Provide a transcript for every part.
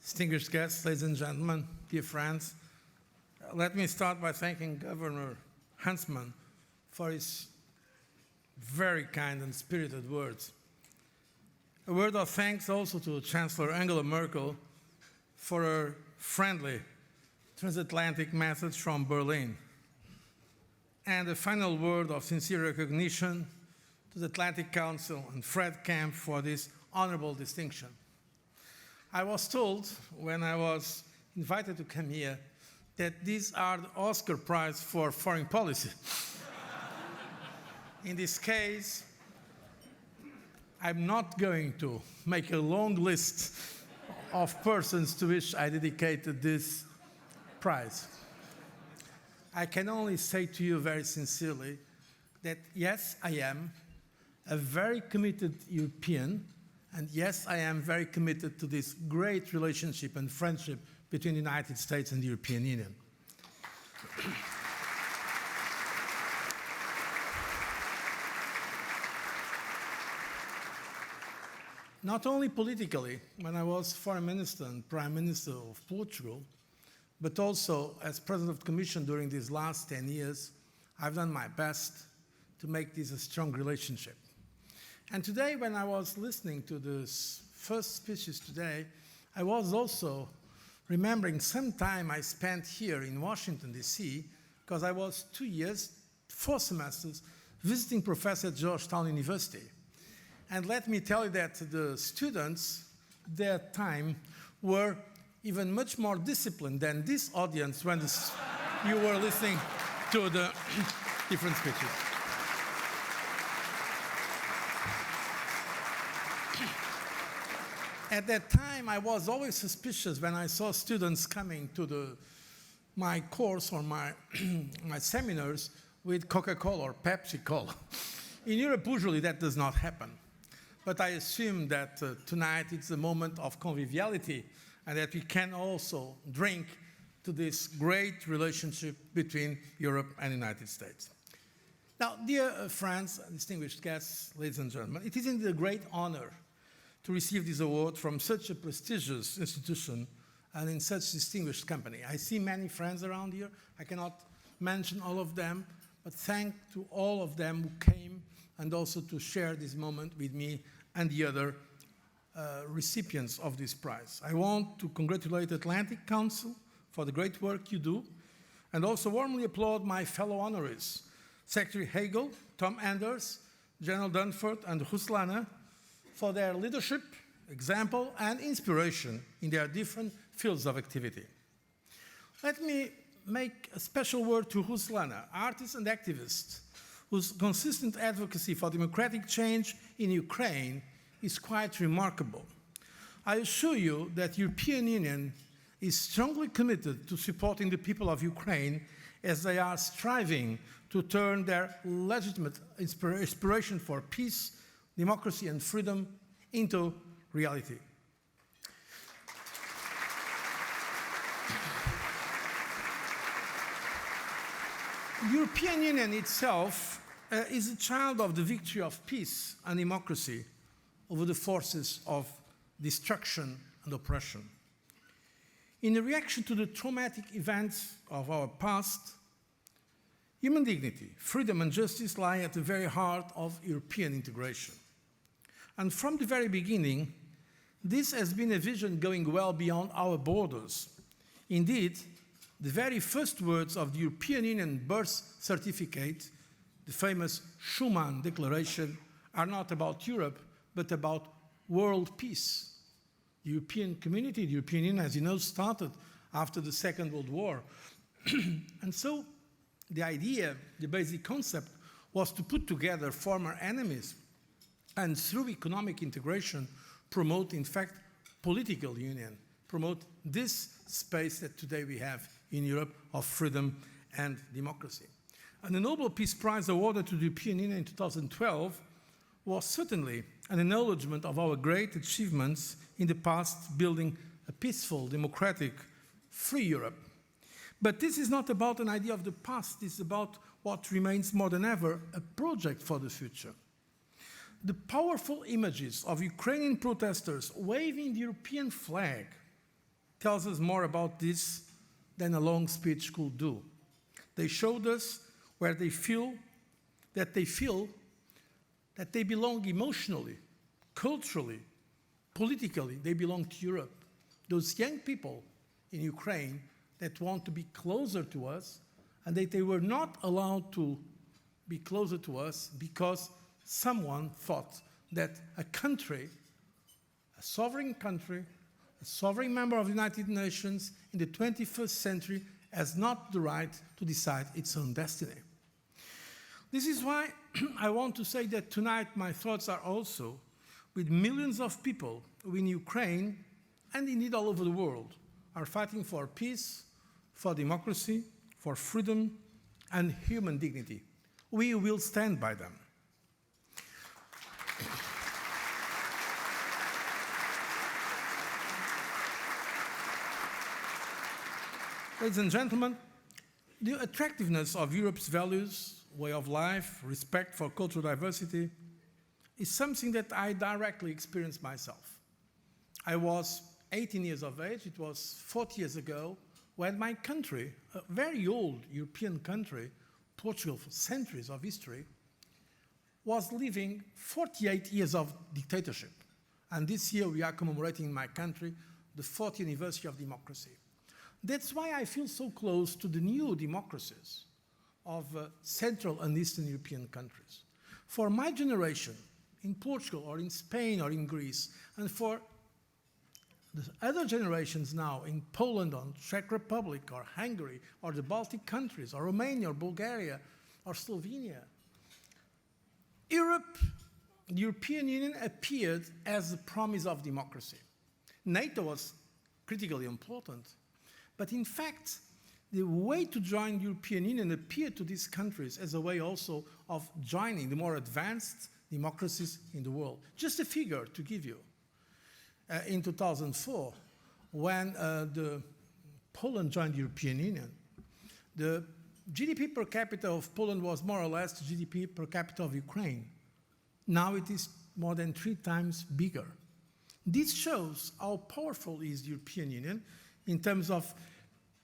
distinguished guests, ladies and gentlemen, dear friends, let me start by thanking Governor Huntsman for his very kind and spirited words. A word of thanks also to Chancellor Angela Merkel for her friendly transatlantic message from Berlin. And a final word of sincere recognition to the Atlantic Council and Fred Kemp for this honorable distinction. I was told when I was invited to come here that these are the Oscar Prize for Foreign Policy. In this case, I'm not going to make a long list of persons to which I dedicated this prize. I can only say to you very sincerely that yes, I am a very committed European, and yes, I am very committed to this great relationship and friendship between the United States and the European Union. Not only politically, when I was Foreign Minister and Prime Minister of Portugal, but also as President of the Commission during these last 10 years, I've done my best to make this a strong relationship. And today, when I was listening to the first speeches today, I was also remembering some time I spent here in Washington, D.C., because I was 2 years, 4 semesters, visiting professor at Georgetown University. And let me tell you that the students, that time, were even much more disciplined than this audience when you were listening to the different speeches. At that time, I was always suspicious when I saw students coming to my course or my seminars with Coca-Cola or Pepsi-Cola. In Europe, usually that does not happen. But I assume that tonight it's a moment of conviviality and that we can also drink to this great relationship between Europe and the United States. Now, dear friends, distinguished guests, ladies and gentlemen, it is indeed a great honor to receive this award from such a prestigious institution and in such distinguished company. I see many friends around here. I cannot mention all of them, but thank to all of them who came and also to share this moment with me and the other recipients of this prize. I want to congratulate the Atlantic Council for the great work you do, and also warmly applaud my fellow honorees, Secretary Hagel, Tom Anders, General Dunford, and Ruslana, for their leadership, example, and inspiration in their different fields of activity. Let me make a special word to Ruslana, artist and activist, whose consistent advocacy for democratic change in Ukraine is quite remarkable. I assure you that the European Union is strongly committed to supporting the people of Ukraine as they are striving to turn their legitimate aspiration for peace, democracy and freedom into reality. The European Union itself is a child of the victory of peace and democracy over the forces of destruction and oppression. In a reaction to the traumatic events of our past, human dignity, freedom and justice lie at the very heart of European integration. And from the very beginning, this has been a vision going well beyond our borders. Indeed, the very first words of the European Union birth certificate, the famous Schuman Declaration, are not about Europe, but about world peace. The European community, the European Union, as you know, started after the Second World War. And so the idea, the basic concept, was to put together former enemies and through economic integration, promote, in fact, political union, promote this space that today we have in Europe of freedom and democracy. And the Nobel Peace Prize awarded to the European Union in 2012 was certainly an acknowledgement of our great achievements in the past, building a peaceful, democratic, free Europe. But this is not about an idea of the past, it's about what remains more than ever a project for the future. The powerful images of Ukrainian protesters waving the European flag tells us more about this than a long speech could do. They showed us where they feel that they belong emotionally, culturally, politically. They belong to Europe. Those young people in Ukraine that want to be closer to us, and that they were not allowed to be closer to us because someone thought that a country, a sovereign country, a sovereign member of the United Nations in the 21st century has not the right to decide its own destiny. This is why I want to say that tonight my thoughts are also with millions of people who in Ukraine and indeed all over the world are fighting for peace, for democracy, for freedom and human dignity. We will stand by them. Ladies and gentlemen, the attractiveness of Europe's values, way of life, respect for cultural diversity, is something that I directly experienced myself. I was 18 years of age, it was 40 years ago, when my country, a very old European country, Portugal for centuries of history, was living 48 years of dictatorship. And this year we are commemorating in my country the 40th anniversary of democracy. That's why I feel so close to the new democracies of Central and Eastern European countries. For my generation, in Portugal or in Spain or in Greece, and for the other generations now in Poland or Czech Republic or Hungary or the Baltic countries or Romania or Bulgaria or Slovenia, Europe, the European Union appeared as the promise of democracy. NATO was critically important. But in fact, the way to join the European Union appeared to these countries as a way also of joining the more advanced democracies in the world. Just a figure to give you. In 2004, when Poland joined the European Union, the GDP per capita of Poland was more or less the GDP per capita of Ukraine. Now it is more than 3 times bigger. This shows how powerful is the European Union in terms of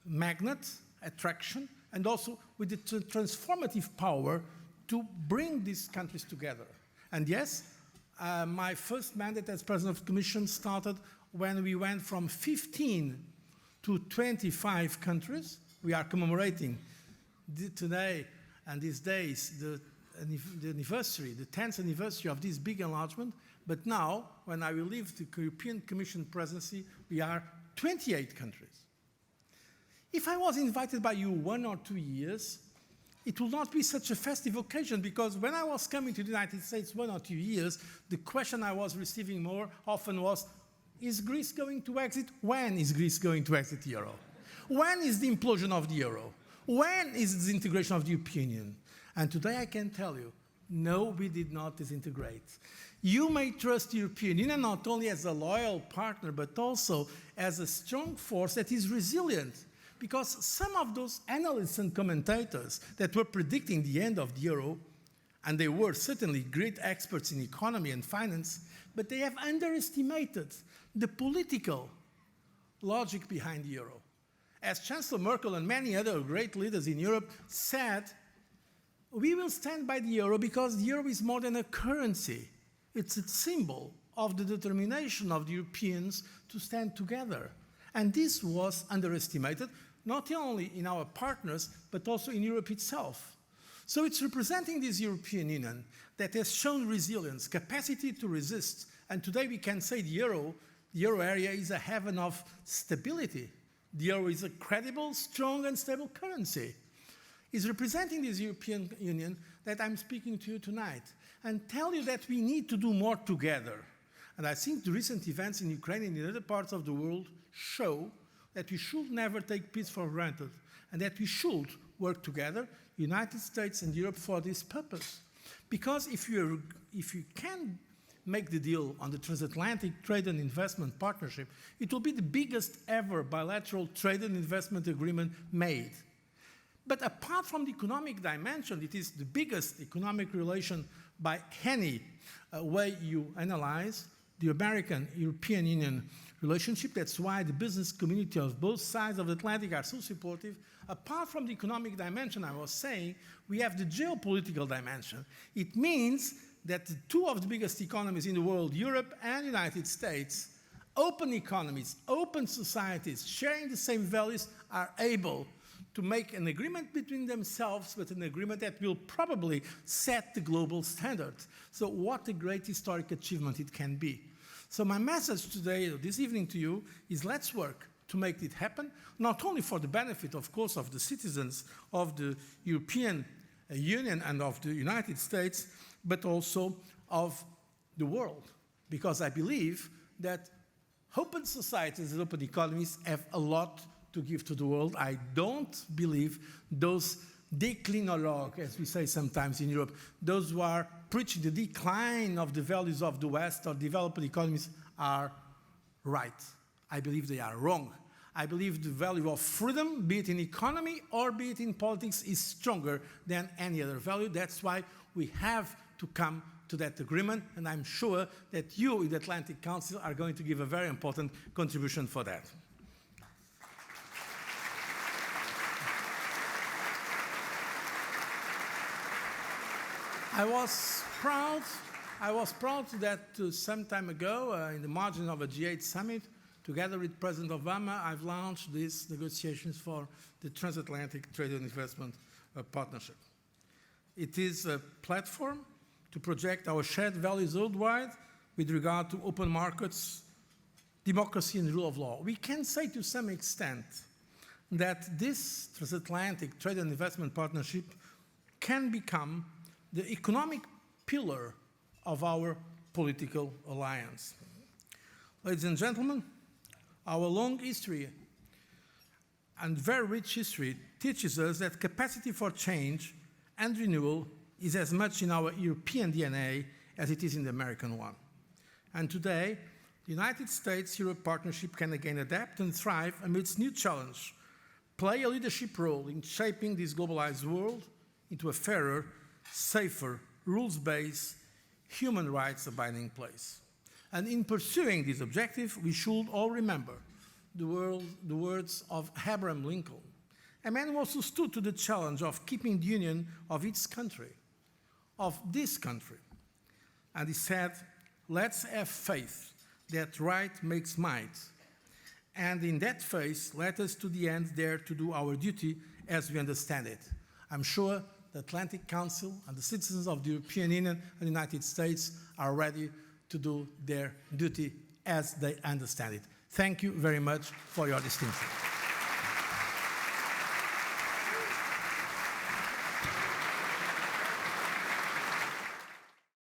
magnet, attraction, and also with the transformative power to bring these countries together. And yes, my first mandate as President of the Commission started when we went from 15 to 25 countries. We are commemorating today and these days the anniversary, the 10th anniversary of this big enlargement. But now, when I will leave the European Commission presidency, we are 28 countries. If I was invited by you 1 or 2 years, it would not be such a festive occasion, because when I was coming to the United States 1 or 2 years, the question I was receiving more often was, is Greece going to exit? When is Greece going to exit the euro? When is the implosion of the euro? When is the disintegration of the European Union? And today I can tell you, no, we did not disintegrate. You may trust the European Union not only as a loyal partner, but also as a strong force that is resilient. Because some of those analysts and commentators that were predicting the end of the euro, and they were certainly great experts in economy and finance, but they have underestimated the political logic behind the euro. As Chancellor Merkel and many other great leaders in Europe said, we will stand by the euro because the euro is more than a currency. It's a symbol of the determination of the Europeans to stand together. And this was underestimated, not only in our partners, but also in Europe itself. So it's representing this European Union that has shown resilience, capacity to resist. And today we can say the euro area is a haven of stability. The euro is a credible, strong, and stable currency. It's representing this European Union that I'm speaking to you tonight, and tell you that we need to do more together. And I think the recent events in Ukraine and in other parts of the world show that we should never take peace for granted, and that we should work together, United States and Europe, for this purpose. Because if you can make the deal on the transatlantic trade and investment partnership, it will be the biggest ever bilateral trade and investment agreement made. But apart from the economic dimension, it is the biggest economic relation by any way you analyze. the American-European Union relationship. That's why the business community of both sides of the Atlantic are so supportive. Apart from the economic dimension I was saying, we have the geopolitical dimension. It means that the two of the biggest economies in the world, Europe and the United States, open economies, open societies, sharing the same values, are able to make an agreement between themselves, but an agreement that will probably set the global standard. So what a great historic achievement it can be. So my message today, this evening to you, is let's work to make it happen, not only for the benefit, of course, of the citizens of the European Union and of the United States, but also of the world. Because I believe that open societies and open economies have a lot to give to the world. I don't believe those déclinologues, as we say sometimes in Europe, those who are preaching the decline of the values of the West or developed economies are right. I believe they are wrong. I believe the value of freedom, be it in economy or be it in politics, is stronger than any other value. That's why we have to come to that agreement, and I'm sure that you in the Atlantic Council are going to give a very important contribution for that. I was proud that some time ago, in the margin of a G8 summit, together with President Obama, I've launched these negotiations for the transatlantic trade and investment partnership. It is a platform to project our shared values worldwide with regard to open markets, democracy, and rule of law. We can say to some extent that this transatlantic trade and investment partnership can become the economic pillar of our political alliance. Ladies and gentlemen, our long history and very rich history teaches us that capacity for change and renewal is as much in our European DNA as it is in the American one. And today, the United States-Europe partnership can again adapt and thrive amidst new challenge, play a leadership role in shaping this globalized world into a fairer, safer, rules-based, human rights-abiding place. And in pursuing this objective, we should all remember the words of Abraham Lincoln, a man who also stood to the challenge of keeping the union of its country, of this country. And he said, let's have faith that right makes might. And in that faith, let us to the end dare to do our duty as we understand it. I'm sure the Atlantic Council and the citizens of the European Union and the United States are ready to do their duty as they understand it. Thank you very much for your distinction.